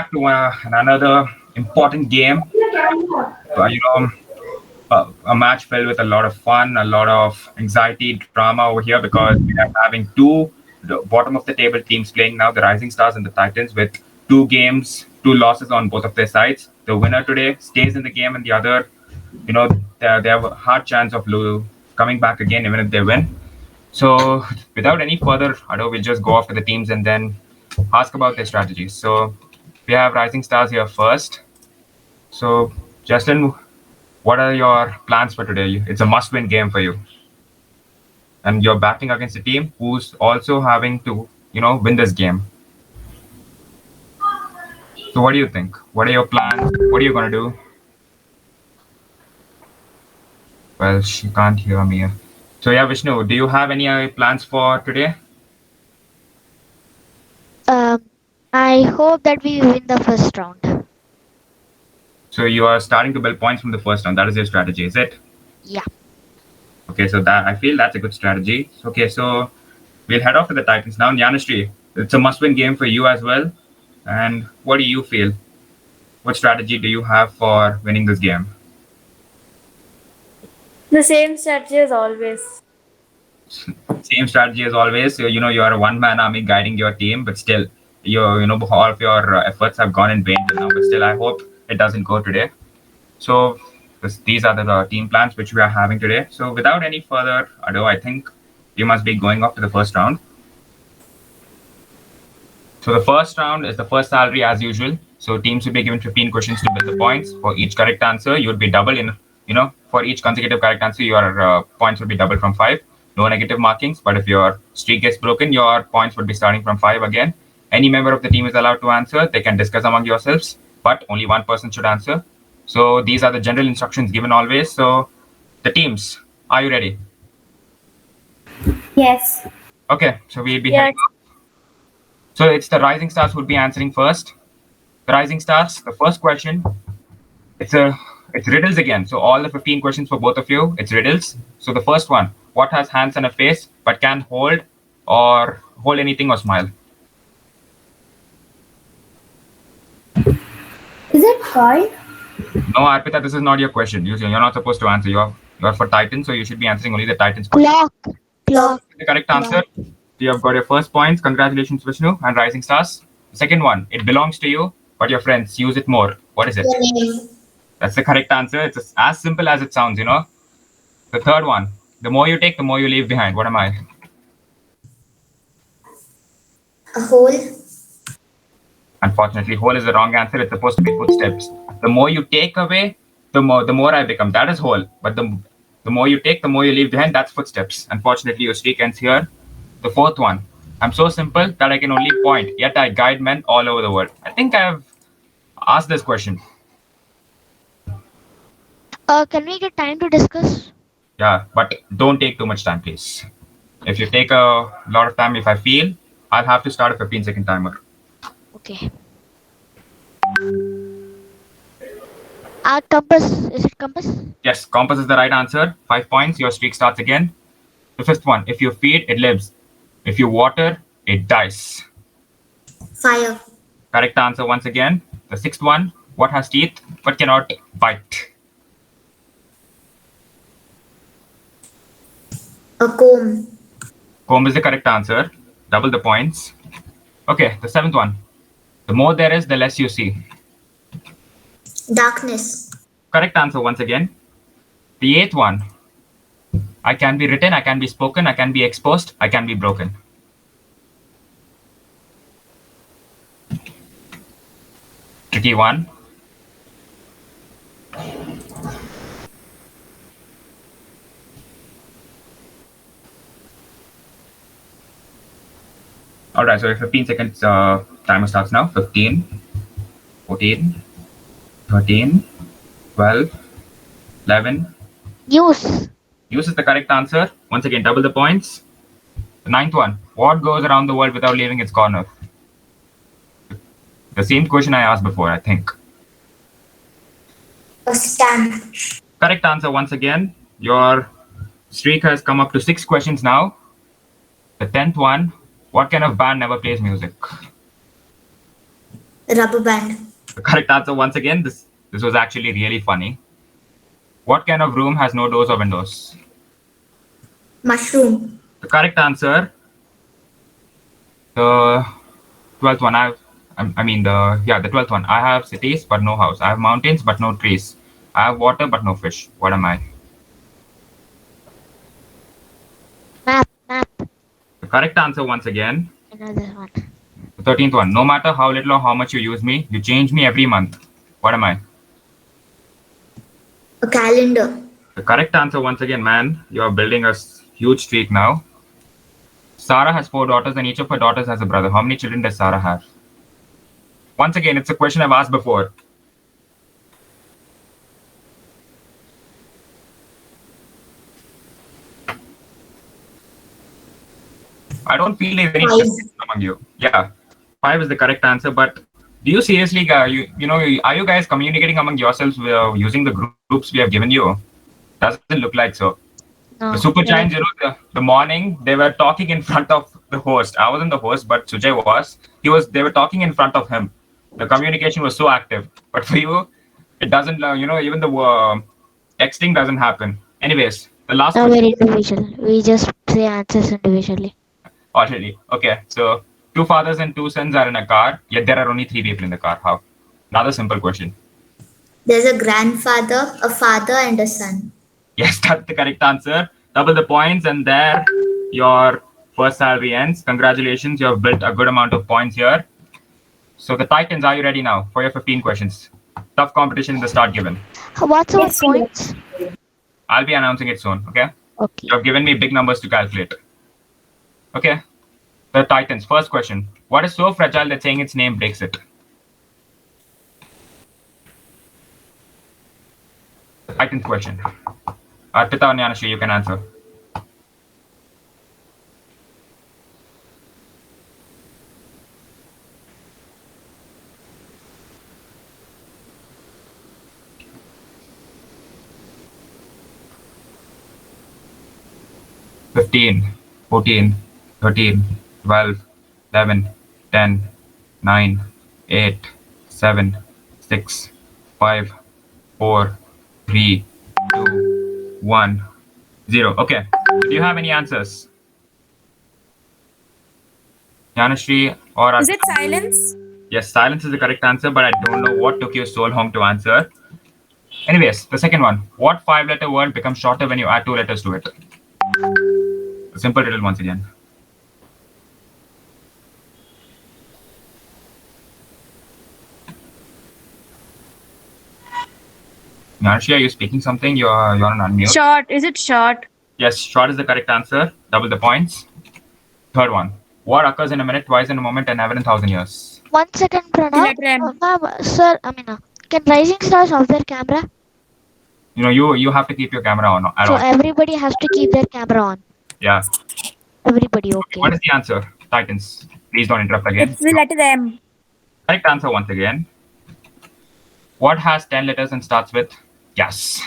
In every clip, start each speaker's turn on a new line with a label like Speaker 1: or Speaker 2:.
Speaker 1: back to another important game. You know, a match filled with a lot of fun, a lot of anxiety, drama over here because we are having two bottom of the table teams playing now, the Rising Stars and the Titans, with two games, two losses on both of their sides. The winner today stays in the game, and the other, they have a hard chance of coming back again, even if they win. So, without any further ado, we'll just go after the teams and then ask about their strategies. So, we have Rising Stars here first. So, Justin, what are your plans for today? It's a must-win game for you, and you're batting against a team who's also having to, win this game. So, what do you think? What are your plans? What are you gonna do? Well, she can't hear me. So, yeah, Vishnu, do you have any plans for today?
Speaker 2: I hope that we win the first round.
Speaker 1: So, you are starting to build points from the first round. That is your strategy, is it?
Speaker 2: Yeah.
Speaker 1: Okay, so that I feel that's a good strategy. Okay, so we'll head off to the Titans now. Nyanashri, it's a must-win game for you as well. And what do you feel? What strategy do you have for winning this game?
Speaker 3: The same strategy as always.
Speaker 1: Same strategy as always. So, you're a one-man army guiding your team, but still, all of your efforts have gone in vain till now. But still, I hope it doesn't go today. So, these are the team plans which we are having today. So, without any further ado, I think you must be going off to the first round. So, the first round is the first salary as usual. So, teams will be given 15 questions to build the points. For each correct answer, you would be double in, for each consecutive correct answer, your points will be doubled from 5. No negative markings, but if your streak gets broken, your points would be starting from 5 again. Any member of the team is allowed to answer. They can discuss among yourselves, but only one person should answer. So these are the general instructions given always. So the teams, are you ready?
Speaker 3: Yes.
Speaker 1: Okay, so we'll be heading off. So it's the Rising Stars who will be answering first. The Rising Stars, the first question, it's riddles again. So all the 15 questions for both of you, it's riddles. So the first one, what has hands and a face but can hold anything or smile?
Speaker 3: Is it coin?
Speaker 1: No, Arpita, this is not your question. You're not supposed to answer. You're for Titan, so you should be answering only the Titans question.
Speaker 2: Clock.
Speaker 1: The correct answer. You have got your first points. Congratulations, Vishnu and Rising Stars. The second one, it belongs to you, but your friends use it more. What is it? That's the correct answer. It's as simple as it sounds, The third one, the more you take, the more you leave behind. What am I?
Speaker 4: A hole.
Speaker 1: Unfortunately, hole is the wrong answer. It's supposed to be footsteps. The more you take away, the more I become. That is hole. But the more you take, the more you leave behind. That's footsteps. Unfortunately, your streak ends here. The fourth one, I'm so simple that I can only point, yet I guide men all over the world. I think I've asked this question.
Speaker 2: Can we get time to discuss?
Speaker 1: Yeah, but don't take too much time, please. If you take a lot of time, if I feel, I'll have to start a 15-second timer.
Speaker 2: Okay. Compass. Is it compass?
Speaker 1: Yes, compass is the right answer. 5 points. Your streak starts again. The fifth one, if you feed, it lives. If you water, it dies.
Speaker 4: Fire.
Speaker 1: Correct answer once again. The sixth one, what has teeth but cannot bite?
Speaker 4: A comb.
Speaker 1: Comb is the correct answer. Double the points. Okay, the seventh one. The more there is, the less you see.
Speaker 4: Darkness.
Speaker 1: Correct answer once again. The eighth one. I can be written, I can be spoken, I can be exposed, I can be broken. Tricky one. All right, so 15 seconds timer starts now. 15, 14, 13, 12, 11.
Speaker 2: News.
Speaker 1: News is the correct answer. Once again, double the points. The ninth one. What goes around the world without leaving its corner? The same question I asked before, I think.
Speaker 4: A stamp.
Speaker 1: Correct answer once again. Your streak has come up to 6 questions now. The 10th one. What kind of band never plays music?
Speaker 4: Rubber band.
Speaker 1: The correct answer once again. This was actually really funny. What kind of room has no doors or windows?
Speaker 4: Mushroom.
Speaker 1: The correct answer. The 12th one. The 12th one. I have cities but no house. I have mountains but no trees. I have water but no fish. What am I?
Speaker 2: Map.
Speaker 1: The correct answer once again.
Speaker 2: Another one.
Speaker 1: The 13th one. No matter how little or how much you use me, you change me every month. What am I?
Speaker 4: A calendar.
Speaker 1: The correct answer once again, man. You are building a huge streak now. Sarah has 4 daughters and each of her daughters has a brother. How many children does Sarah have? Once again, it's a question I've asked before. I don't feel there's any
Speaker 4: 5.
Speaker 1: difference among you. Yeah, 5 is the correct answer. But do you seriously, are you guys communicating among yourselves using the groups we have given you? Doesn't look like so.
Speaker 2: No.
Speaker 1: The Super Giants, the morning they were talking in front of the host. I wasn't the host, but Sujay was. They were talking in front of him. The communication was so active. But for you, it doesn't. Even the texting doesn't happen. Anyways, the last
Speaker 2: No,
Speaker 1: question
Speaker 2: we're individual. We just say answers individually.
Speaker 1: already. Okay, so 2 fathers and 2 sons are in a car. Yet there are only 3 people in the car. How? Another simple question.
Speaker 4: There's a grandfather, a father, and a son.
Speaker 1: Yes, that's the correct answer. Double the points, and there your first salary ends. Congratulations, you have built a good amount of points here. So the Titans, are you ready now for your 15 questions? Tough competition in the start given.
Speaker 2: What's our points?
Speaker 1: I'll be announcing it soon, okay?
Speaker 2: Okay.
Speaker 1: You have given me big numbers to calculate. Okay. The Titans, first question. What is so fragile that saying its name breaks it? Titans question. Arpita and Yanashri, you can answer. Fifteen, 14, 13, 12, 11, 10, 9, 8, 7, 6, 5, 4, 3, 2, 1, 0. Okay. Do you have any answers? Yanashri or
Speaker 3: Is it silence?
Speaker 1: Yes, silence is the correct answer, but I don't know what took you so long to answer. Anyways, the second one. What 5-letter word becomes shorter when you add 2 letters to it? A simple riddle once again. Yanashri, are you speaking something? You're on unmute.
Speaker 3: Short. Is it short?
Speaker 1: Yes, short is the correct answer. Double the points. Third one. What occurs in a minute, twice in a moment, and never in 1,000 years?
Speaker 2: 1 second, Pranav.
Speaker 3: Letter M.
Speaker 2: Sir, can rising stars off their camera?
Speaker 1: You have to keep your camera on at
Speaker 2: So
Speaker 1: all.
Speaker 2: everybody has to keep their camera on.
Speaker 1: Yeah.
Speaker 2: Everybody, okay.
Speaker 1: What is the answer? Titans. Please don't interrupt again.
Speaker 3: It's the letter M.
Speaker 1: Correct answer once again. What has 10 letters and starts with gas?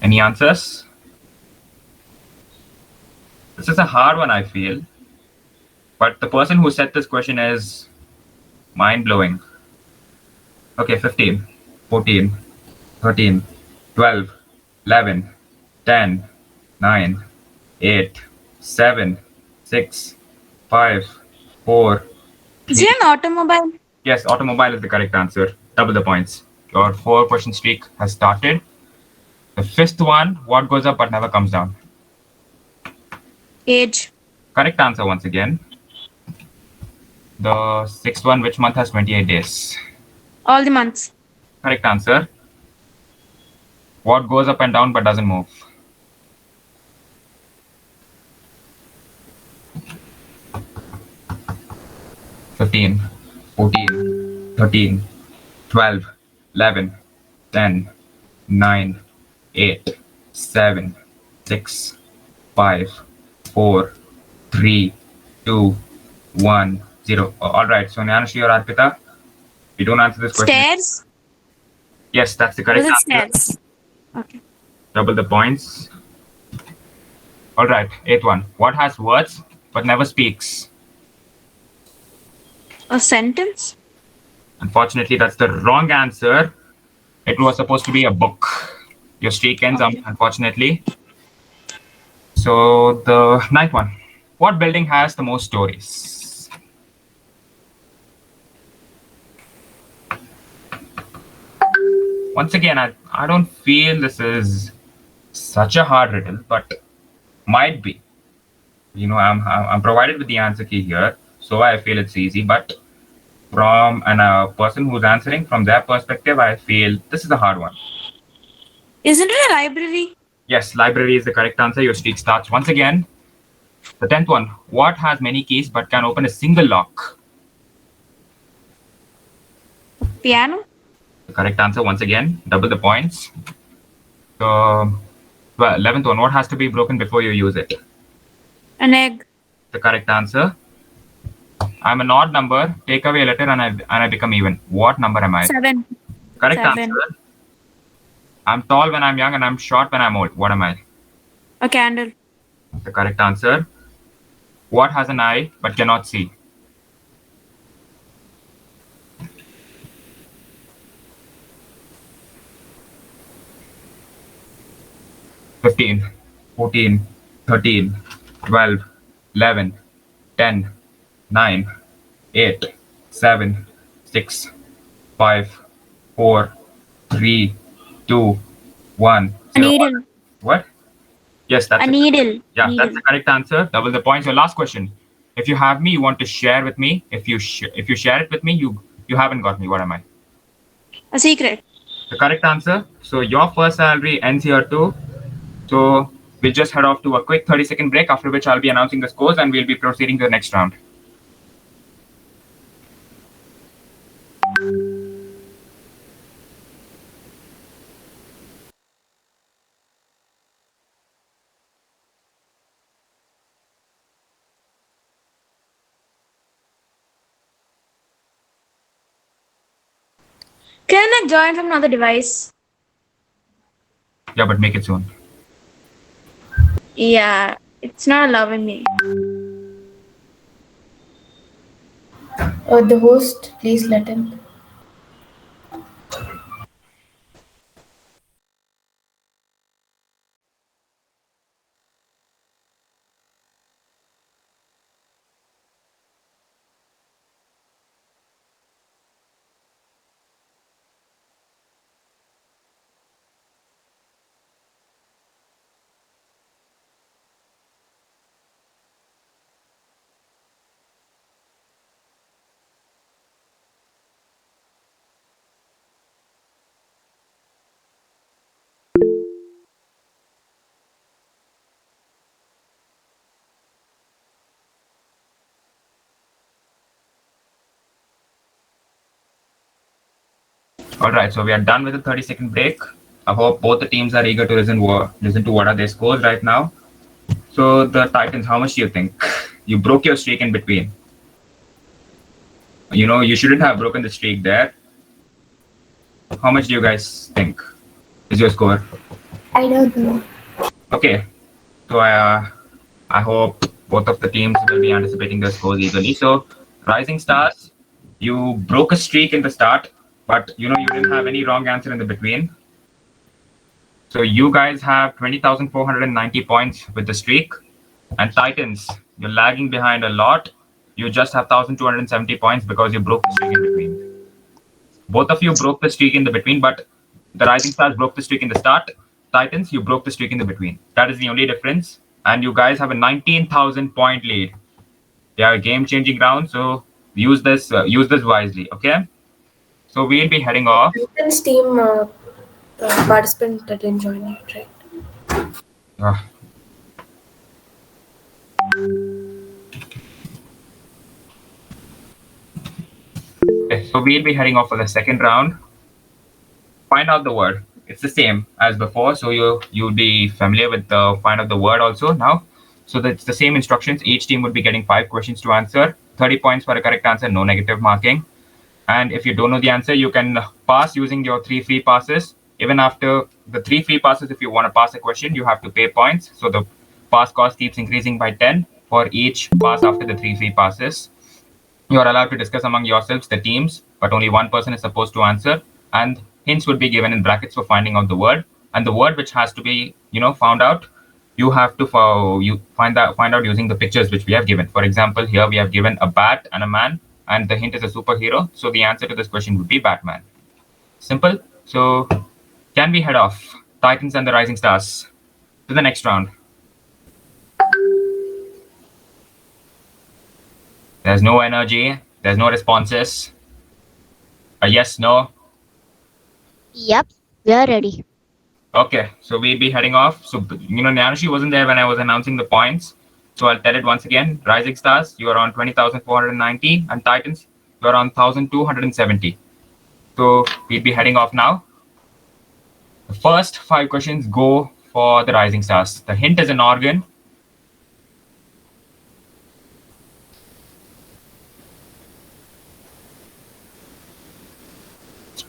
Speaker 1: Any answers? This is a hard one, I feel. But the person who set this question is mind-blowing. Okay, 15, 14, 13, 12, 11, 10, 9, 8, 7, 6, 5, 4.
Speaker 3: Is it an automobile?
Speaker 1: Yes, automobile is the correct answer. Double the points. Your 4-question streak has started. The 5th one, what goes up but never comes down?
Speaker 3: Age.
Speaker 1: Correct answer once again. The 6th one, which month has 28 days?
Speaker 3: All the months.
Speaker 1: Correct answer. What goes up and down but doesn't move? Fifteen, 14, 13, 12, 11, 10, 9, 8, 7, 6, 5, 4, 3, 2, 1, 0. All right. So, Nyanashri or Arpita, you don't answer this question.
Speaker 3: Stairs.
Speaker 1: Yes, that's the correct
Speaker 3: Was it
Speaker 1: answer.
Speaker 3: stairs? Okay.
Speaker 1: Double the points. All right, eighth one. What has words but never speaks?
Speaker 3: A sentence?
Speaker 1: Unfortunately, that's the wrong answer. It was supposed to be a book. Your streak ends,
Speaker 3: Okay.
Speaker 1: unfortunately. So the ninth one. What building has the most stories? Once again, I don't feel this is such a hard riddle, but might be. I'm provided with the answer key here, so I feel it's easy. But from a person who's answering from their perspective, I feel this is a hard one.
Speaker 3: Isn't it a library?
Speaker 1: Yes, library is the correct answer. Your streak starts once again. The 10th one. What has many keys but can open a single lock?
Speaker 3: Piano?
Speaker 1: The correct answer once again. Double the points. So, 11th one. What has to be broken before you use it?
Speaker 3: An egg?
Speaker 1: The correct answer. I'm an odd number. Take away a letter and I become even. What number am I?
Speaker 3: 7.
Speaker 1: Correct
Speaker 3: 7.
Speaker 1: answer. I'm tall when I'm young and I'm short when I'm old. What am I?
Speaker 3: A candle?
Speaker 1: The correct answer. What has an eye but cannot see? Fifteen, 14, 13, 12, 11, 10, 9, 8, 7, 6, 5, 4, 3, 2, 1.
Speaker 3: A needle?
Speaker 1: What? Yes, that's
Speaker 3: A
Speaker 1: it.
Speaker 3: needle?
Speaker 1: Yeah,
Speaker 3: Needle.
Speaker 1: that's the correct answer. Double the points. Your last question. If you have me, you want to share with me. If you share it with me, you haven't got me. What am I?
Speaker 3: A secret?
Speaker 1: The correct answer. So your first salary ends here too. So we'll just head off to a quick 30-second break, after which I'll be announcing the scores and we'll be proceeding to the next round.
Speaker 3: Can I join from another device?
Speaker 1: Yeah, but make it soon.
Speaker 3: Yeah, it's not allowing me.
Speaker 5: The host, please let him.
Speaker 1: All right, so we are done with the 30-second break. I hope both the teams are eager to listen to what are their scores right now. So the Titans, how much do you think? You broke your streak in between. You shouldn't have broken the streak there. How much do you guys think is your score?
Speaker 5: I don't know.
Speaker 1: Okay, so I hope both of the teams will be anticipating their scores eagerly. So Rising Stars, you broke a streak in the start, but you didn't have any wrong answer in the between. So you guys have 20,490 points with the streak. And Titans, you're lagging behind a lot. You just have 1,270 points because you broke the streak in between. Both of you broke the streak in the between, but the Rising Stars broke the streak in the start. Titans, you broke the streak in the between. That is the only difference. And you guys have a 19,000 point lead. They are a game-changing round, so use this wisely, okay? So we'll be heading off.
Speaker 5: Titans team participant that didn't join it, right?
Speaker 1: Ah. Okay, so we'll be heading off for the second round. Find out the word. It's the same as before, so you'll be familiar with the find out the word also now. So that's the same instructions. Each team would be getting 5 questions to answer. 30 points for a correct answer, no negative marking. And if you don't know the answer, you can pass using your 3 free passes. Even after the 3 free passes, if you want to pass a question, you have to pay points. So the pass cost keeps increasing by 10 for each pass after the 3 free passes. You are allowed to discuss among yourselves, the teams, but only one person is supposed to answer. And hints would be given in brackets for finding out the word. And the word which has to be, found out, you have to find out using the pictures which we have given. For example, here we have given a bat and a man, and the hint is a superhero. So the answer to this question would be Batman. Simple. So can we head off, Titans and the Rising Stars, to the next round? There's no energy. There's no responses. A yes, no.
Speaker 2: Yep, we are ready.
Speaker 1: Okay, so we'll be heading off. So, Nyanushi wasn't there when I was announcing the points. So I'll tell it once again. Rising Stars, you are on 20,490. And Titans, you are on 1,270. So we'll be heading off now. The first 5 questions go for the Rising Stars. The hint is an organ.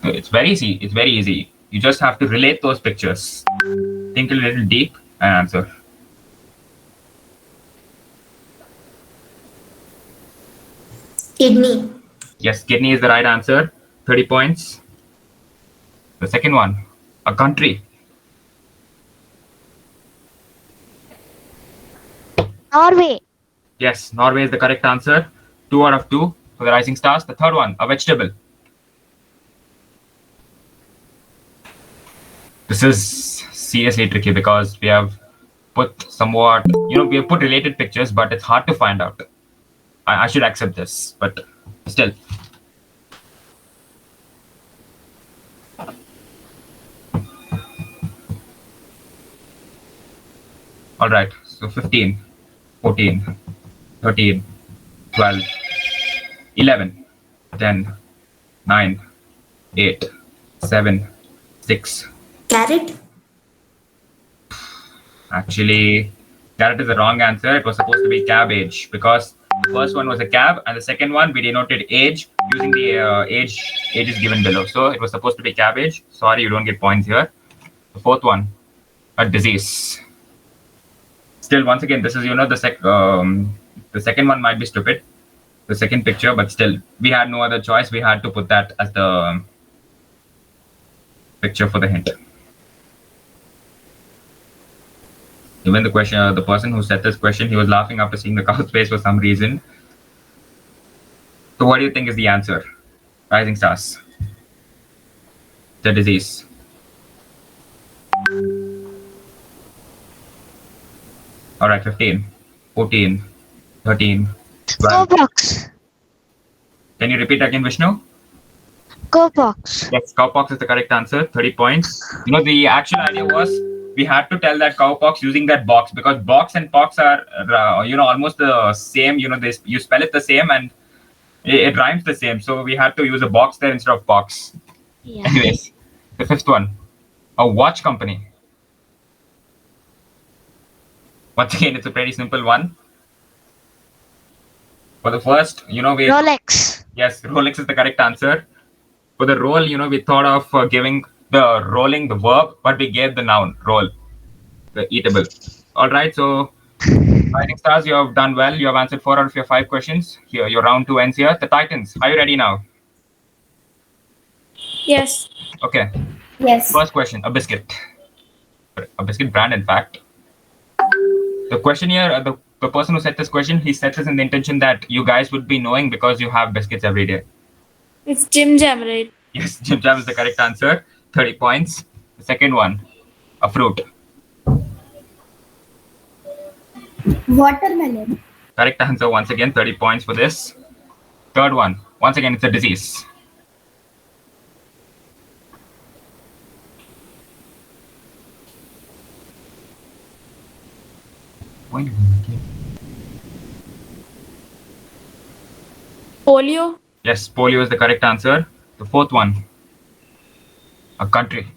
Speaker 1: It's very easy. It's very easy. You just have to relate those pictures. Think a little deep and answer.
Speaker 4: Kidney.
Speaker 1: Yes, kidney is the right answer. 30 points. The second one, a country.
Speaker 2: Norway.
Speaker 1: Yes, Norway is the correct answer. 2 out of 2 for the Rising Stars. The third one, a vegetable. This is seriously tricky because we have put somewhat, we have put related pictures, but it's hard to find out. I should accept this, but still. All right, so 15, 14, 13, 12, 11, 10, 9, 8, 7, 6.
Speaker 4: Carrot.
Speaker 1: Actually, carrot is the wrong answer. It was supposed to be cabbage because the first one was a cab and the second one we denoted age using the ages given below. So it was supposed to be cabbage. Sorry, you don't get points here. The fourth one, a disease. Still, once again, this is the second one might be stupid, the second picture, but still, we had no other choice. We had to put that as the picture for the hint. Even the person who set this question, he was laughing after seeing the cow's face for some reason. So what do you think is the answer? Rising Stars. The disease. All right, 15, 14, 13, 12.
Speaker 2: Cowpox.
Speaker 1: Can you repeat again, Vishnu?
Speaker 2: Cowpox.
Speaker 1: Yes, cowpox is the correct answer. 30 points. The actual idea was we had to tell that cowpox using that box because box and pox are, almost the same. You spell it the same and it rhymes the same. So we had to use a box there instead of pox.
Speaker 2: Yeah.
Speaker 1: Anyways, the fifth one, a watch company. Once again, it's a pretty simple one. For the first,
Speaker 2: Rolex.
Speaker 1: Yes, Rolex is the correct answer. For the roll, we thought of giving the rolling the verb, but we gave the noun, roll, the eatable. All right, so Rising Stars, you have done well. You have answered 4 out of your 5 questions. Here, your round 2 ends here. The Titans, are you ready now?
Speaker 3: Yes.
Speaker 1: Okay.
Speaker 4: Yes.
Speaker 1: First question, a biscuit. A biscuit brand, in fact. The question here, the person who set this question, he set this in the intention that you guys would be knowing because you have biscuits every day.
Speaker 3: It's Jim Jam, right?
Speaker 1: Yes, Jim Jam is the correct answer. 30 points. The second one, a fruit.
Speaker 4: Watermelon.
Speaker 1: Correct answer once again, 30 points for this. Third one, once again, it's a disease.
Speaker 3: Polio.
Speaker 1: Yes, polio is the correct answer. The fourth one, a country.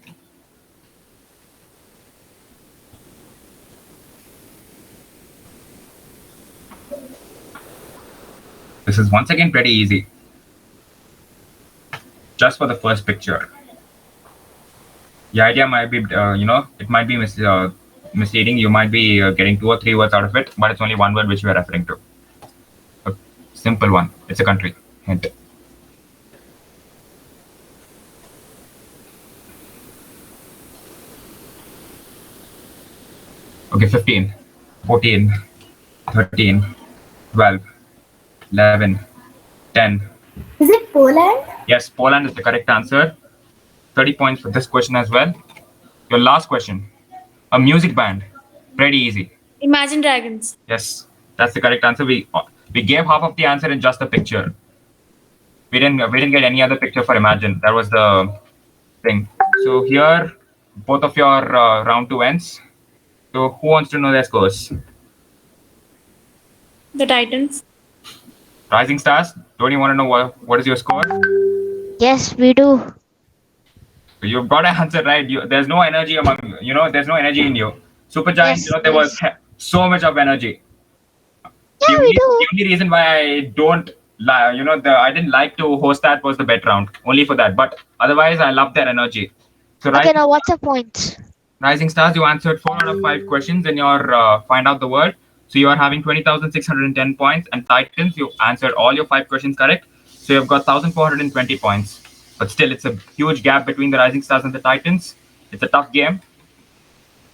Speaker 1: This is once again pretty easy. Just for the first picture. The idea might be, it might be misleading. You might be getting 2 or 3 words out of it, but it's only one word which you are referring to. A simple one. It's a country. Hint. Okay, 15, 14, 13, 12, 11, 10.
Speaker 4: Is it Poland?
Speaker 1: Yes, Poland is the correct answer. 30 points for this question as well. Your last question. A music band. Pretty easy.
Speaker 3: Imagine Dragons.
Speaker 1: Yes, that's the correct answer. We gave half of the answer in just the picture. We didn't get any other picture for Imagine. That was the thing. So here, both of your round 2 ends. So who wants to know their scores?
Speaker 3: The Titans.
Speaker 1: Rising Stars. Don't you want to know what is your score?
Speaker 2: Yes, we do.
Speaker 1: So you've got to answer right. There's no energy among you. There's no energy in you. Super Giants.
Speaker 2: Yes,
Speaker 1: There was
Speaker 2: yes.
Speaker 1: so much of energy.
Speaker 2: Yeah, we do.
Speaker 1: The only reason why I don't, I didn't like to host that was the bet round. Only for that. But otherwise, I love their energy. So
Speaker 2: Okay, now what's the points?
Speaker 1: Rising Stars, you answered 4 out of 5 questions in your Find Out the Word. So you are having 20,610 points. And Titans, you answered all your 5 questions correct. So you've got 1,420 points. But still, it's a huge gap between the Rising Stars and the Titans. It's a tough game.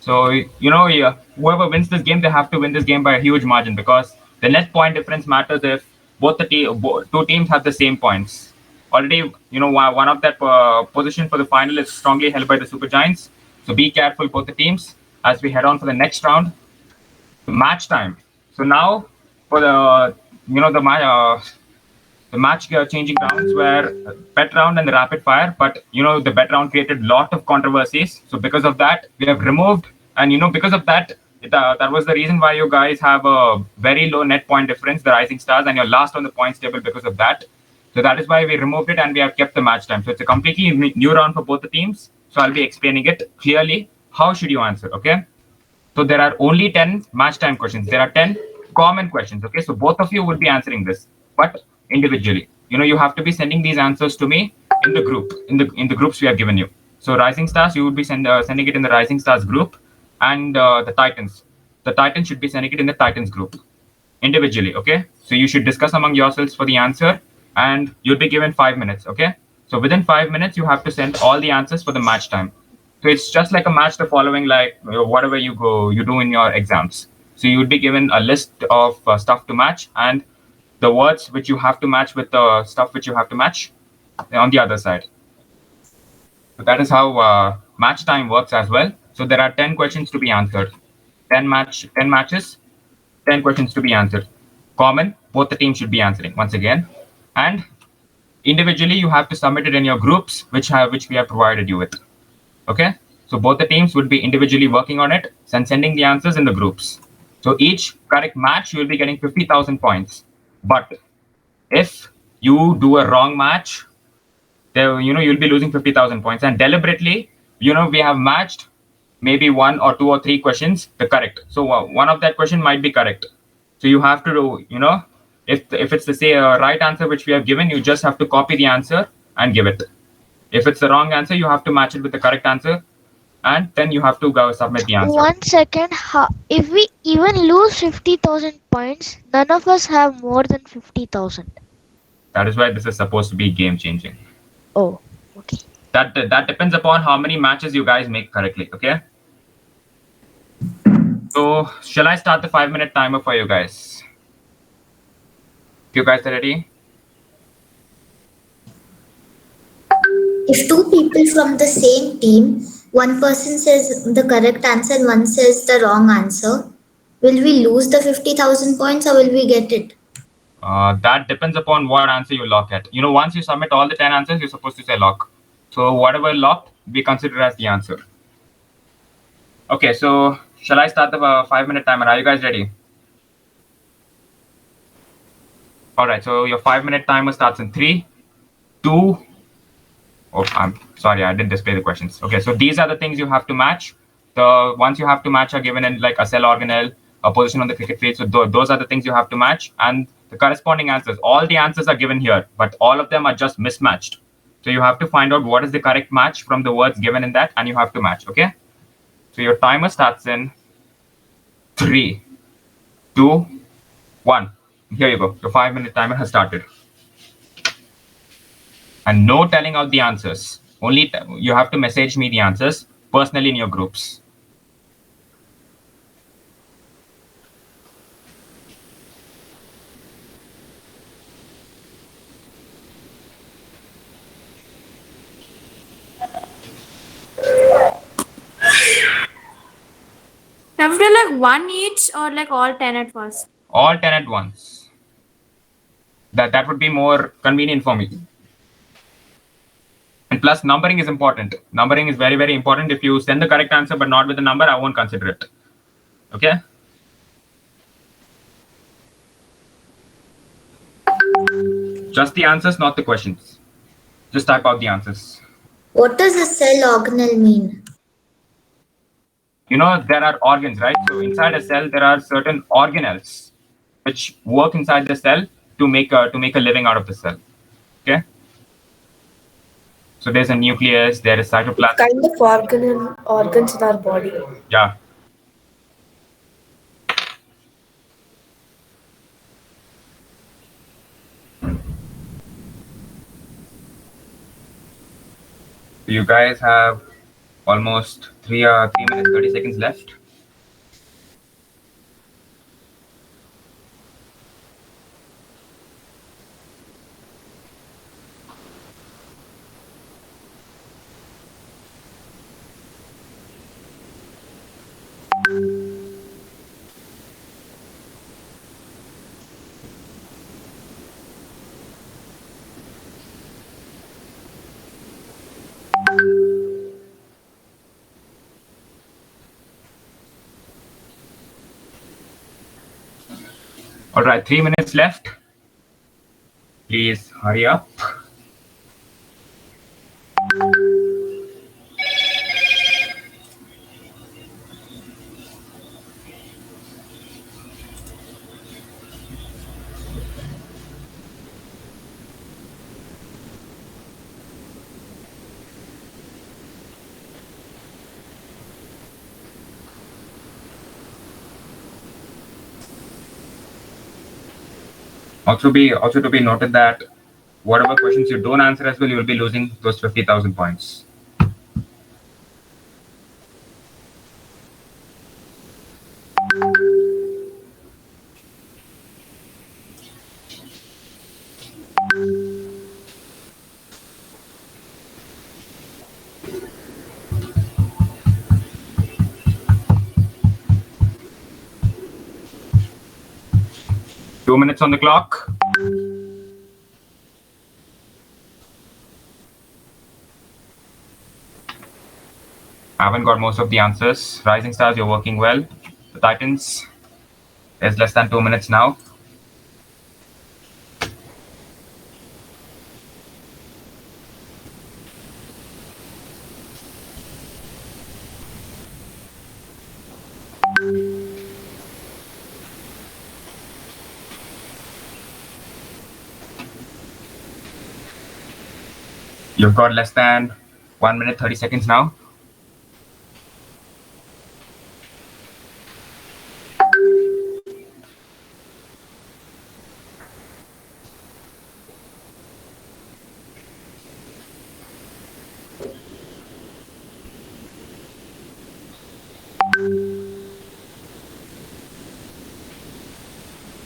Speaker 1: So, whoever wins this game, they have to win this game by a huge margin because the net point difference matters if both two teams have the same points. Already, one of that position for the final is strongly held by the Super Giants. So be careful, both the teams, as we head on for the next round. Match time. So now for the match changing rounds were bet round and the rapid fire, but the bet round created a lot of controversies. So because of that, we have removed, and because of that, that was the reason why you guys have a very low net point difference, the Rising Stars, and you're last on the points table because of that. So that is why we removed it and we have kept the match time. So it's a completely new round for both the teams. So I'll be explaining it clearly. How should you answer? Okay. So there are only 10 match time questions. There are 10 common questions. Okay. So both of you will be answering this, but individually. You have to be sending these answers to me in the group, in the groups we have given you. So Rising Stars, you would be sending it in the Rising Stars group, and the Titans should be sending it in the Titans group individually. Okay. So you should discuss among yourselves for the answer, and you'll be given 5 minutes. Okay. So within 5 minutes, you have to send all the answers for the match time. So it's just like a match the following, like whatever you do in your exams. So you would be given a list of stuff to match and the words which you have to match with the stuff which you have to match on the other side. So that is how match time works as well. So there are 10 questions to be answered. 10 matches, 10 questions to be answered. Common, both the teams should be answering once again. And individually, you have to submit it in your groups, which we have provided you with. Okay, so both the teams would be individually working on it and sending the answers in the groups. So each correct match, you will be getting 50,000 points. But if you do a wrong match, you'll be losing 50,000 points. And deliberately, we have matched maybe 1 or 2 or 3 questions the correct. So one of that question might be correct. So you have to do, if it's the right answer which we have given, you just have to copy the answer and give it. If it's the wrong answer, you have to match it with the correct answer, and then you have to go submit the answer.
Speaker 2: 1 second. If we even lose 50,000 points, none of us have more than 50,000.
Speaker 1: That is why this is supposed to be game changing.
Speaker 2: Oh, okay.
Speaker 1: That depends upon how many matches you guys make correctly. Okay. So shall I start the 5-minute timer for you guys? You guys are ready?
Speaker 4: If two people from the same team, one person says the correct answer and one says the wrong answer, will we lose the 50,000 points or will we get it?
Speaker 1: That depends upon what answer you lock at. Once you submit all the 10 answers, you're supposed to say lock. So whatever locked, we consider as the answer. Okay, so shall I start the 5-minute timer? Are you guys ready? All right, so your 5-minute timer starts in 3, 2. Oh, I'm sorry, I didn't display the questions. Okay, so these are the things you have to match. The ones you have to match are given in like a cell organelle, a position on the cricket field. So those are the things you have to match. And the corresponding answers, all the answers are given here, but all of them are just mismatched. So you have to find out what is the correct match from the words given in that, and you have to match, okay? So your timer starts in 3, 2, 1. Here you go. Your 5-minute timer has started. And no telling out the answers. Only you have to message me the answers personally in your groups.
Speaker 3: Have to do like one each or like all 10 at first?
Speaker 1: All 10 at once. That would be more convenient for me. And plus, numbering is important. Numbering is very, very important. If you send the correct answer but not with the number, I won't consider it. Okay? Just the answers, not the questions. Just type out the answers.
Speaker 4: What does a cell organelle mean?
Speaker 1: You know, there are organs, right? So inside a cell, there are certain organelles which work inside the cell to make a living out of the cell. Okay? So there's a nucleus, there is cytoplasm.
Speaker 5: Kind of organs in our body.
Speaker 1: Yeah. You guys have almost 3 minutes 30 seconds left. All right, 3 minutes left. Please hurry up. Also to be noted that whatever questions you don't answer as well, you will be losing those 50,000 points. Two minutes on the clock. I haven't got most of the answers. Rising Stars, you're working well. The Titans, there's less than 2 minutes now. You've got less than 1 minute 30 seconds now.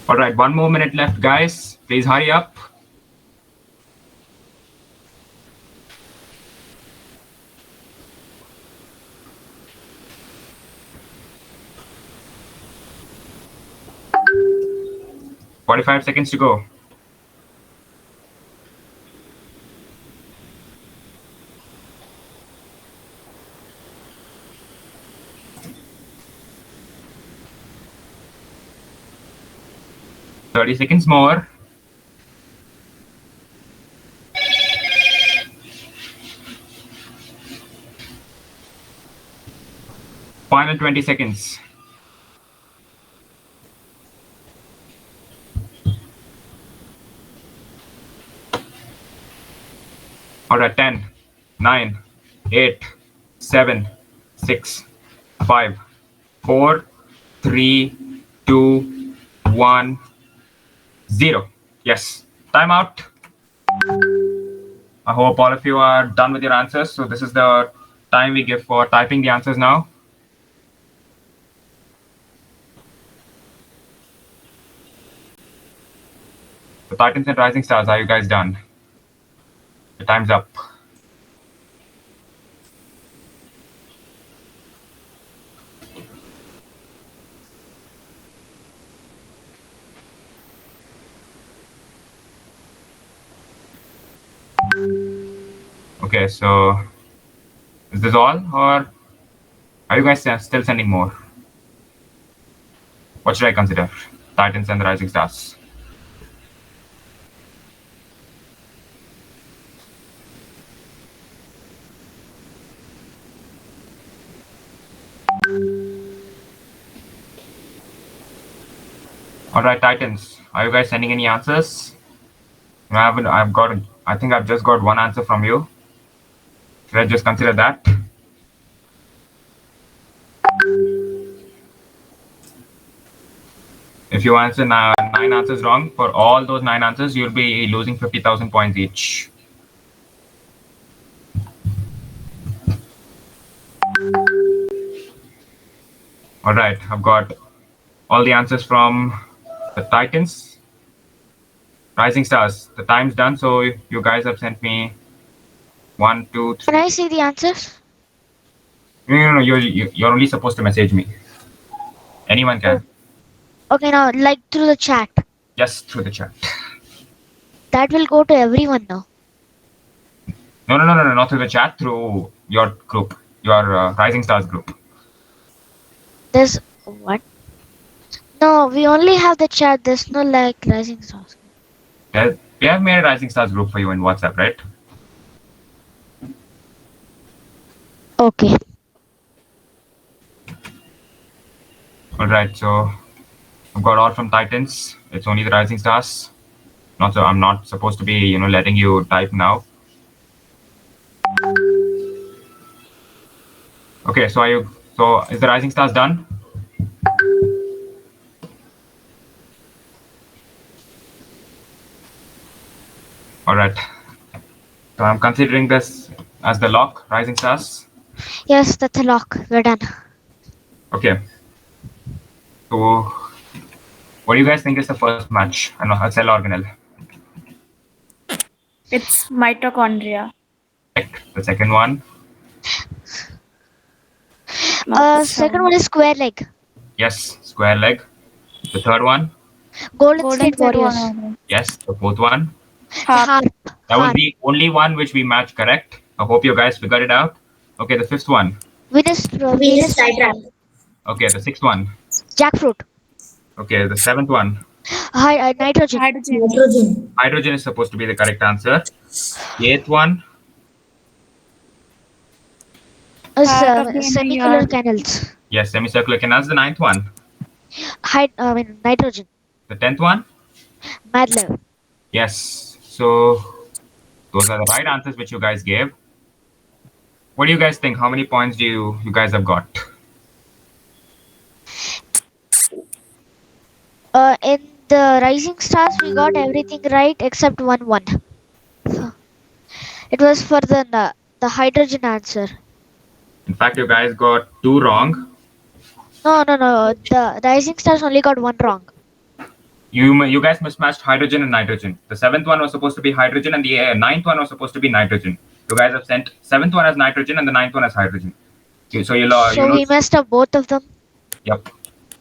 Speaker 1: All right, 1 more minute left, guys. Please hurry up. "45 seconds to go." "30 seconds more." Final 20 seconds. All right, 10, 9, 8, 7, 6, 5, 4, 3, 2, 1, 0. Yes. Time out. I hope all of you are done with your answers. So this is the time we give for typing the answers now. The Titans and Rising Stars, are you guys done? The time's up. Okay, so is this all, or are you guys still sending more? What should I consider? Titans and the Rising Stars. All right, Titans. Are you guys sending any answers? I think I've just got one answer from you. Should I just consider that? If you answer 9 answers wrong, for all those 9 answers, you'll be losing 50,000 points each. All right, I've got all the answers from the Titans. Rising Stars, the time's done, so you guys have sent me 1, 2, 3.
Speaker 2: Can I see the answers?
Speaker 1: No, you're only supposed to message me. Anyone can.
Speaker 2: Okay, now like through the chat.
Speaker 1: Just through the chat.
Speaker 2: That will go to everyone now.
Speaker 1: No, not through the chat, through your group, your Rising Stars group.
Speaker 2: There's what? No, we only have the chat. There's no like Rising Stars.
Speaker 1: We have made a Rising Stars group for you in WhatsApp, right?
Speaker 2: Okay.
Speaker 1: All right, so I've got all from Titans. It's only the Rising Stars. I'm not supposed to be, letting you type now. Okay, so is the Rising Stars done? All right. So I'm considering this as the lock, Rising Stars.
Speaker 2: Yes, that's a lock. We're done.
Speaker 1: Okay. So, what do you guys think is the first match? I know, a cell organelle.
Speaker 3: It's mitochondria.
Speaker 1: The second one.
Speaker 2: Second one is square leg.
Speaker 1: Yes, square leg. The third one.
Speaker 2: Golden State Warriors.
Speaker 1: Yes, the fourth one.
Speaker 3: Harp.
Speaker 1: That was the only one which we matched correct. I hope you guys figured it out. Okay, the fifth one.
Speaker 2: Venus
Speaker 4: flytrap.
Speaker 1: Okay, the sixth one.
Speaker 2: Jackfruit.
Speaker 1: Okay, the seventh one.
Speaker 2: Nitrogen.
Speaker 4: Nitrogen.
Speaker 1: Hydrogen is supposed to be the correct answer. The eighth one.
Speaker 3: Heart of the
Speaker 2: Semicolor
Speaker 3: yard.
Speaker 2: canals.
Speaker 1: Yes, semicircular canals. The ninth one.
Speaker 2: Nitrogen.
Speaker 1: The 10th one.
Speaker 2: Madlev.
Speaker 1: Yes. So those are the right answers which you guys gave. What do you guys think? How many points do you guys have got?
Speaker 2: In the Rising Stars, we got everything right except one. So, it was for the hydrogen answer.
Speaker 1: In fact, you guys got 2 wrong.
Speaker 2: No. The Rising Stars only got 1 wrong.
Speaker 1: You guys mismatched hydrogen and nitrogen. The 7th one was supposed to be hydrogen and the 9th one was supposed to be nitrogen. You guys have sent 7th one as nitrogen and the 9th one as hydrogen. So
Speaker 2: we messed up both of them.
Speaker 1: Yep.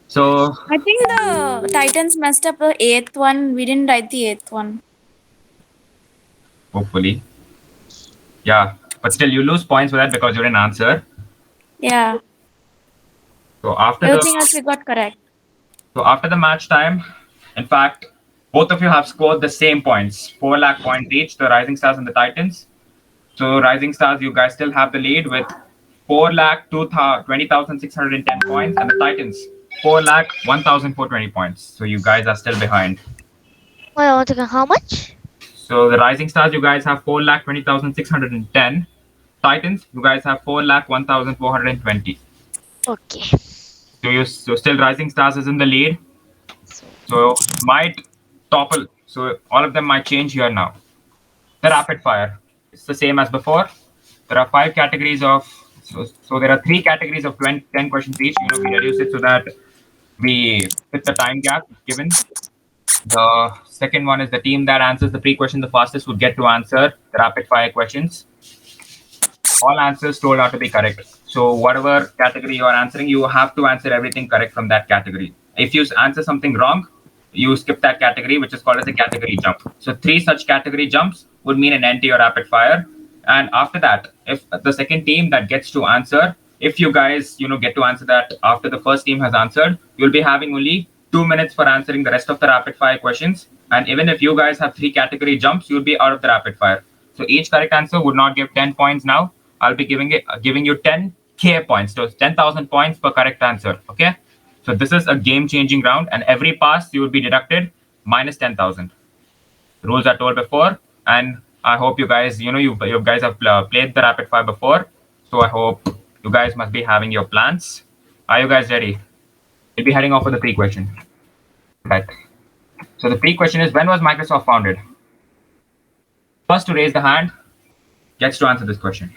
Speaker 1: So
Speaker 3: I think the Titans messed up the 8th one. We didn't write the 8th one.
Speaker 1: hopefully, yeah. But still, you lose points for that because you didn't answer.
Speaker 3: Yeah.
Speaker 1: So after
Speaker 3: Everything else we got correct.
Speaker 1: the match time, in fact, both of you have scored the same points, 4 lakh points each, the Rising Stars and the Titans. So Rising Stars, you guys still have the lead with 4,20,610 points, and the Titans 4,01,420 points. So you guys are still behind.
Speaker 2: Wait, once again, how much?
Speaker 1: So the Rising Stars, you guys have 4,20,610. Titans, you guys have 4,01,420.
Speaker 2: Okay.
Speaker 1: So still Rising Stars is in the lead. So it might topple. So all of them might change here now. The rapid fire. It's the same as before. There are 5 categories of. So there are 3 categories of 10 questions each. We reduce it so that we fit the time gap given. The second one is the team that answers the pre-question the fastest would get to answer the rapid fire questions. All answers told are to be correct. So whatever category you are answering, you have to answer everything correct from that category. If you answer something wrong, you skip that category, which is called as a category jump. So 3 such category jumps would mean an end to your rapid fire. And after that, if the second team that gets to answer, if you guys get to answer that after the first team has answered, you'll be having only 2 minutes for answering the rest of the rapid fire questions. And even if you guys have 3 category jumps, you'll be out of the rapid fire. So each correct answer would not give 10 points now. I'll be giving you 10K points, so 10,000 points per correct answer. Okay, so this is a game-changing round, and every pass you will be deducted minus 10,000. Rules are told before, and I hope you guys, you guys have played the rapid fire before, so I hope you guys must be having your plans. Are you guys ready? We'll be heading off for the pre-question. Right. So the pre-question is, when was Microsoft founded? First to raise the hand gets to answer this question.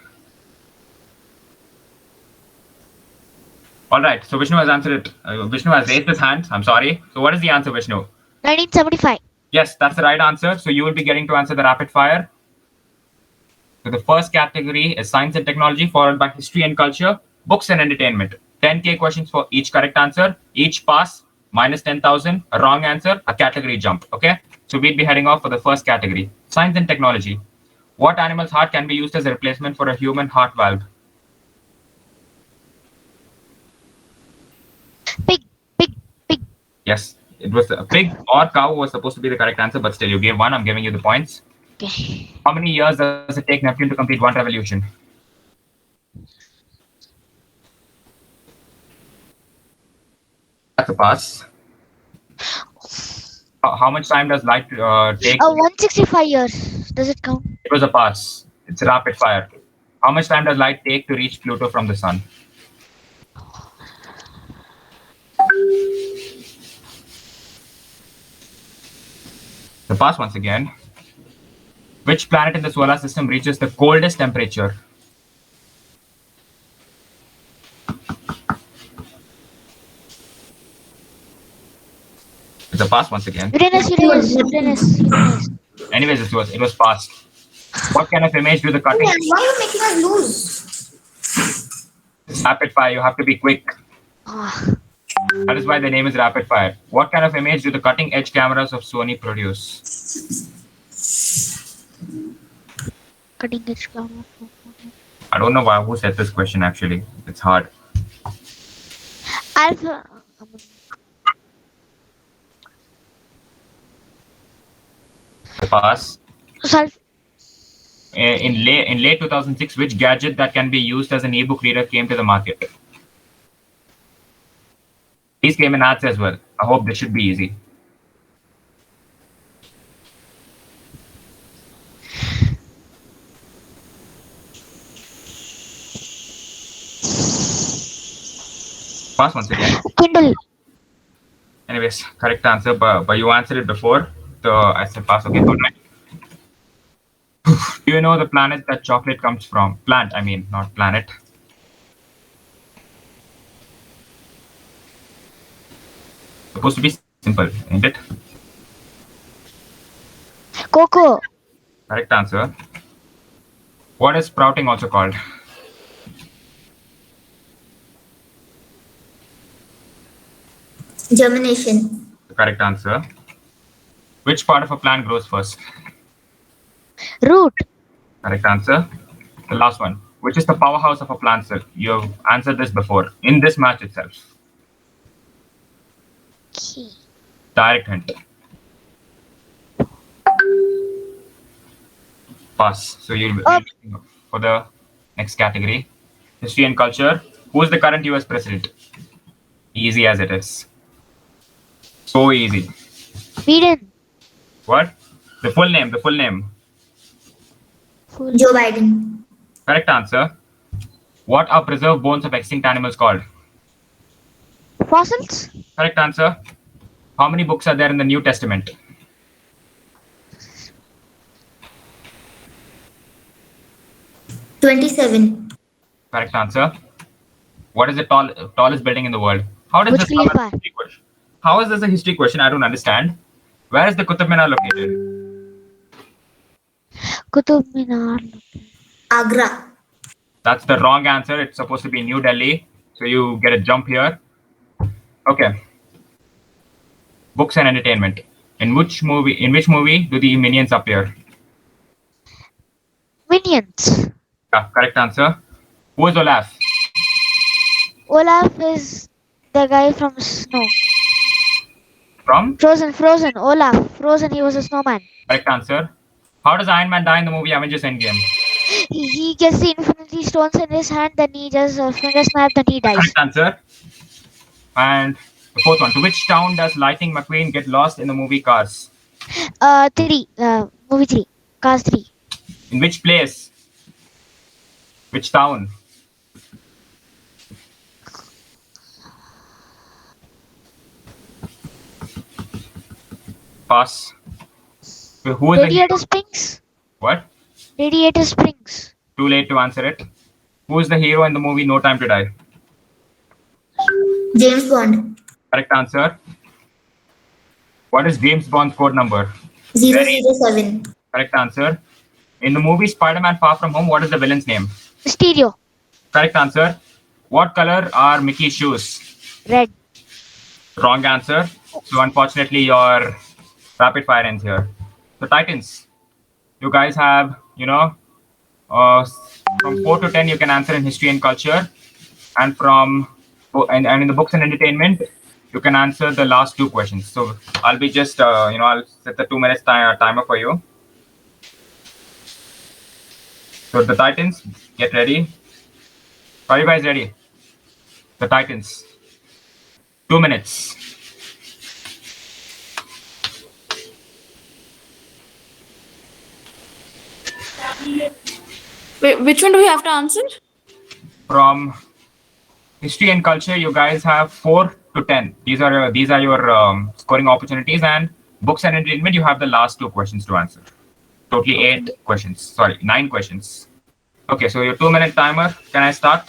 Speaker 1: All right, so Vishnu has answered it. Vishnu has raised his hand. I'm sorry. So what is the answer, Vishnu?
Speaker 2: 1975.
Speaker 1: Yes, that's the right answer. So you will be getting to answer the rapid fire. So the first category is science and technology, followed by history and culture, books and entertainment. 10K questions for each correct answer. Each pass, minus 10,000. A wrong answer, a category jump. Okay? So we'd be heading off for the first category. Science and technology. What animal's heart can be used as a replacement for a human heart valve?
Speaker 2: Pig.
Speaker 1: Yes, it was a pig or cow was supposed to be the correct answer, but still you gave one. I'm giving you the points.
Speaker 2: Okay.
Speaker 1: How many years does it take Neptune to complete one revolution? That's a pass. How much time does light take?
Speaker 2: 165 years. Does it count?
Speaker 1: It was a pass. It's rapid fire. How much time does light take to reach Pluto from the sun? The pass once again. Which planet in the solar system reaches the coldest temperature? It's a pass once again.
Speaker 2: Uranus.
Speaker 1: Anyways, it was passed. What kind of image do the cutting?
Speaker 4: Why are you making us lose?
Speaker 1: It's rapid fire. You have to be quick.
Speaker 2: Ah,
Speaker 1: That is why the name is rapid fire. What kind of image do the cutting edge cameras of Sony produce?
Speaker 2: cutting edge camera.
Speaker 1: I don't know who said this question actually. It's hard.
Speaker 2: Alpha.
Speaker 1: The pass.
Speaker 2: Sulf-
Speaker 1: In late 2006, which gadget that can be used as an ebook reader came to the market? These came in ads as well. I hope this should be easy. Pass once again.
Speaker 2: Kindle.
Speaker 1: Anyways, correct answer, but you answered it before, so I said pass. Okay, all right. Do you know the planet that chocolate comes from? Plant, I mean, not planet. Supposed to be simple, isn't it?
Speaker 2: Cocoa.
Speaker 1: Correct answer. What is sprouting also called?
Speaker 4: Germination.
Speaker 1: The correct answer. Which part of a plant grows first?
Speaker 2: Root.
Speaker 1: Correct answer. The last one. Which is the powerhouse of a plant cell? You have answered this before in this match itself.
Speaker 2: Key.
Speaker 1: Direct hint. Pass. So you'll be for the next category. History and culture. Who is the current US president? Easy as it is. So easy.
Speaker 2: Biden.
Speaker 1: What? The full name. The full name.
Speaker 4: Joe Biden.
Speaker 1: Correct answer. What are preserved bones of extinct animals called?
Speaker 2: Fossils?
Speaker 1: Correct answer. How many books are there in the New Testament?
Speaker 4: 27.
Speaker 1: Correct answer. What is the tallest building in the world? How does
Speaker 2: Burj
Speaker 1: this come as a
Speaker 2: Khalifa.
Speaker 1: history question? How is this a history question? I don't understand. Where is the Qutub Minar located?
Speaker 2: Qutub Minar.
Speaker 4: Agra.
Speaker 1: That's the wrong answer. It's supposed to be New Delhi. So you get a jump here. Okay. Books and entertainment. In which movie do the minions appear?
Speaker 2: Minions.
Speaker 1: Yeah, correct answer. Who is Olaf?
Speaker 2: Olaf is the guy from Snow.
Speaker 1: From?
Speaker 2: Frozen. Olaf. Frozen, he was a snowman.
Speaker 1: Correct answer. How does Iron Man die in the movie Avengers Endgame?
Speaker 2: He gets the Infinity Stones in his hand, then he just finger snap, then he dies.
Speaker 1: Correct answer. And the fourth one. To which town does Lightning McQueen get lost in the movie Cars?
Speaker 2: 3. Movie 3. Cars 3.
Speaker 1: In which place? Which town? Pass. Who is the hero?
Speaker 2: Radiator Springs?
Speaker 1: What?
Speaker 2: Radiator Springs.
Speaker 1: Too late to answer it. Who is the hero in the movie No Time to Die?
Speaker 4: James Bond.
Speaker 1: Correct answer. What is James Bond's code number?
Speaker 4: 007.
Speaker 1: Correct answer. In the movie Spider-Man Far From Home, what is the villain's name?
Speaker 2: Stereo.
Speaker 1: Correct answer. What color are Mickey's shoes?
Speaker 2: Red.
Speaker 1: Wrong answer. So unfortunately, your rapid fire ends here. The Titans. You guys have, from 4 to 10, you can answer in history and culture, and and in the books and entertainment, you can answer the last 2 questions. So I'll be just, I'll set the 2 minutes timer for you. So the Titans, get ready. Are you guys ready? The Titans. 2 minutes.
Speaker 3: Wait, which one do we have to answer?
Speaker 1: From history and culture, you guys have 4 to 10. These are your scoring opportunities, and books and entertainment, you have the last 2 questions to answer. Totally 8 questions. Sorry, 9 questions. Okay, so your 2-minute timer. Can I start?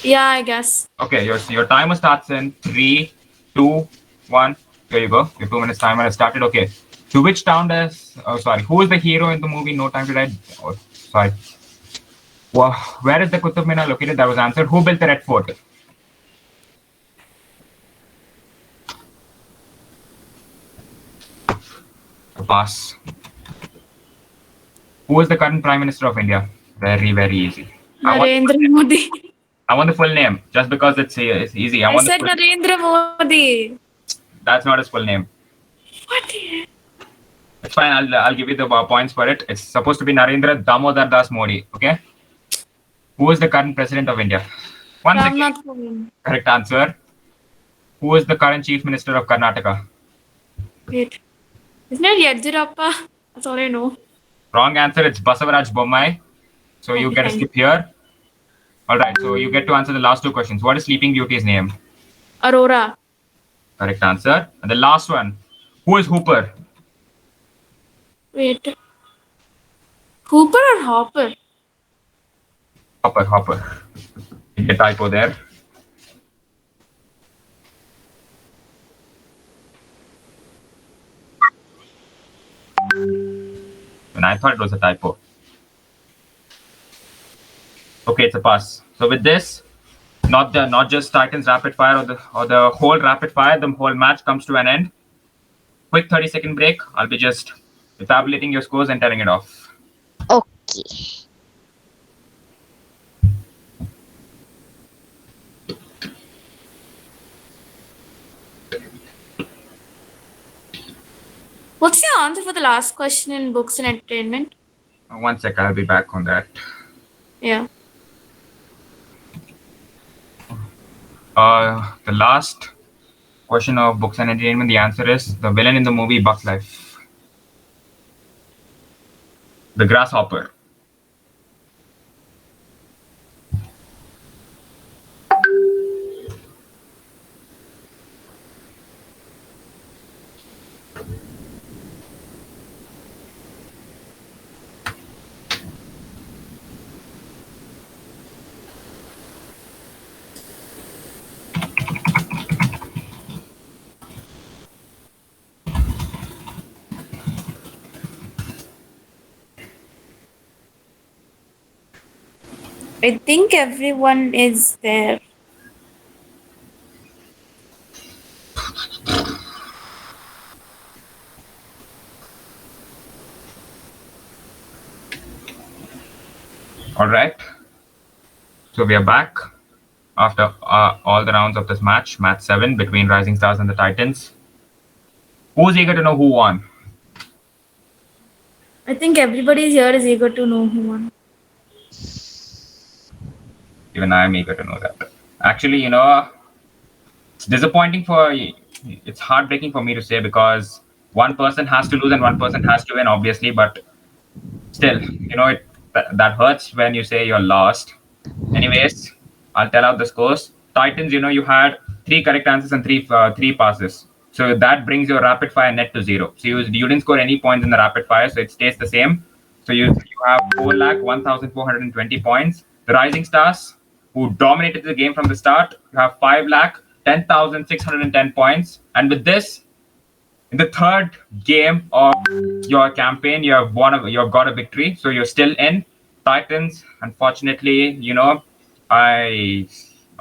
Speaker 3: Yeah, I guess.
Speaker 1: Okay, your timer starts in 3, 2, 1. There you go. Your 2 minutes timer has started. Okay. To which town does? Oh, sorry. Who is the hero in the movie No Time to Die? Oh, sorry. Well, where is the Qutub Minar located? That was answered. Who built the Red Fort? Pass. Who is the current Prime Minister of India? Very, very easy.
Speaker 3: Narendra Modi.
Speaker 1: I want the full name, just because it's easy.
Speaker 3: I
Speaker 1: want
Speaker 3: said
Speaker 1: the full,
Speaker 3: Narendra Modi.
Speaker 1: That's not his full name.
Speaker 3: What?
Speaker 1: It's fine. I'll give you the points for it. It's supposed to be Narendra Damodar Das Modi. Okay. Who is the current president of India? Once again,
Speaker 3: Ramnath Kovind.
Speaker 1: correct answer. Who is the current chief minister of Karnataka?
Speaker 3: Wait. Isn't it Yedurappa? That's all I know.
Speaker 1: Wrong answer. It's Basavaraj Bommai. So you get a skip here. All right. So you get to answer the last 2 questions. What is Sleeping Beauty's name?
Speaker 3: Aurora.
Speaker 1: Correct answer. And the last one. Who is Hooper?
Speaker 3: Wait. Hooper or Hopper?
Speaker 1: Hopper. You get typo there. And I thought it was a typo. Okay, it's a pass. So with this, not just Titans rapid fire or the whole rapid fire, the whole match comes to an end. Quick 30-second break. I'll be just tabulating your scores and telling it off.
Speaker 2: Okay.
Speaker 3: What's the answer for the last question in books and entertainment?
Speaker 1: 1 sec, I'll be back on that.
Speaker 3: Yeah.
Speaker 1: The last question of books and entertainment, the answer is the villain in the movie Buck's Life. The grasshopper.
Speaker 3: I think everyone is there.
Speaker 1: All right. So we are back after all the rounds of this match 7 between Rising Stars and the Titans. Who's eager to know who won?
Speaker 3: I think everybody here is eager to know who won.
Speaker 1: Even I am eager to know that. Actually, it's disappointing it's heartbreaking for me to say because one person has to lose and one person has to win, obviously, but still, that hurts when you say you're lost. Anyways, I'll tell out the scores. Titans, you had 3 correct answers and three passes. So that brings your rapid fire net to 0. So you didn't score any points in the rapid fire, so it stays the same. So you have 4,01,420 points. The Rising Stars, who dominated the game from the start, you have 5,10,610 points. And with this, in the third game of your campaign, you've got a victory, so you're still in. Titans, unfortunately, I'm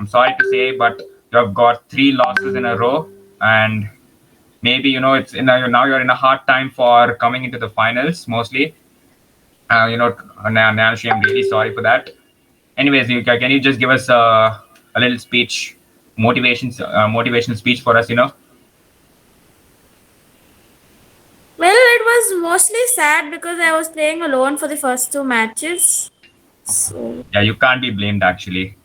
Speaker 1: sorry to say, but you've got 3 losses in a row, and maybe it's now you're in a hard time for coming into the finals mostly. Nancy, I'm really sorry for that. Anyways, can you just give us a little speech, motivational speech for us?
Speaker 3: Well, it was mostly sad because I was playing alone for the first 2 matches. So
Speaker 1: Yeah, you can't be blamed actually.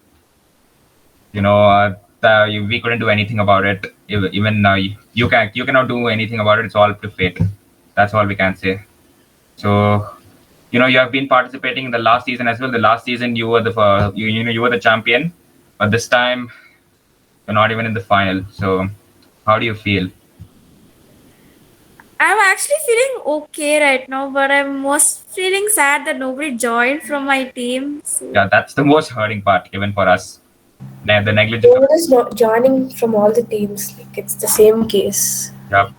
Speaker 1: We couldn't do anything about it. Even you cannot do anything about it. It's all to fate. That's all we can say. So you have been participating in the last season as well. The last season you were you were the champion, but this time you're not even in the final. So how do you feel?
Speaker 3: I'm actually feeling okay right now, but I'm most feeling sad that nobody joined from my team. So
Speaker 1: Yeah, that's the most hurting part, even for us. The negligence.
Speaker 5: They were just not joining from all the teams. Like it's the same case.
Speaker 1: Yeah.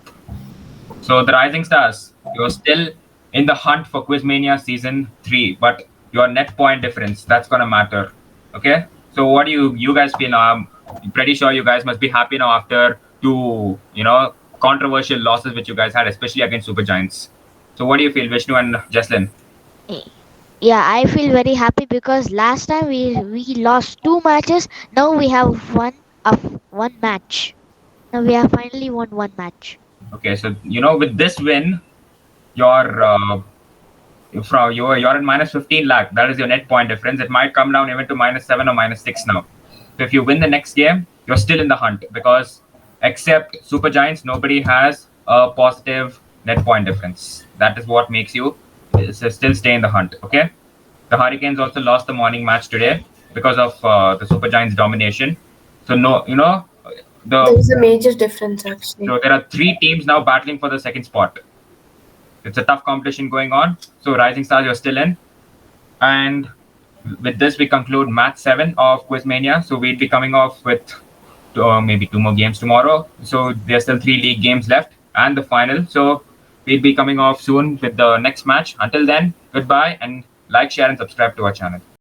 Speaker 1: So the Rising Stars, you're still in the hunt for QuizMania season 3, but your net point difference, that's gonna matter. Okay. So what do you guys feel now? I'm pretty sure you guys must be happy now after 2, controversial losses which you guys had, especially against Super Giants. So what do you feel, Vishnu and Jaslyn?
Speaker 2: Yeah, I feel very happy because last time we lost 2 matches. Now we have won one match. Now we have finally won one match.
Speaker 1: Okay, so with this win, you're you're at minus 15 lakh. That is your net point difference. It might come down even to -7 or -6 now. So if you win the next game, you're still in the hunt because except Super Giants, nobody has a positive net point difference. That is what makes you still stay in the hunt. Okay. The Hurricanes also lost the morning match today because of the Super Giants domination. So no,
Speaker 5: There's a major difference actually.
Speaker 1: so there are 3 teams now battling for the second spot. It's a tough competition going on. So Rising Stars, you're still in. And with this, we conclude match 7 of QuizMania. So we'll be coming off with maybe 2 more games tomorrow. So there's still 3 league games left and the final. So we'll be coming off soon with the next match. Until then, goodbye and like, share, and subscribe to our channel.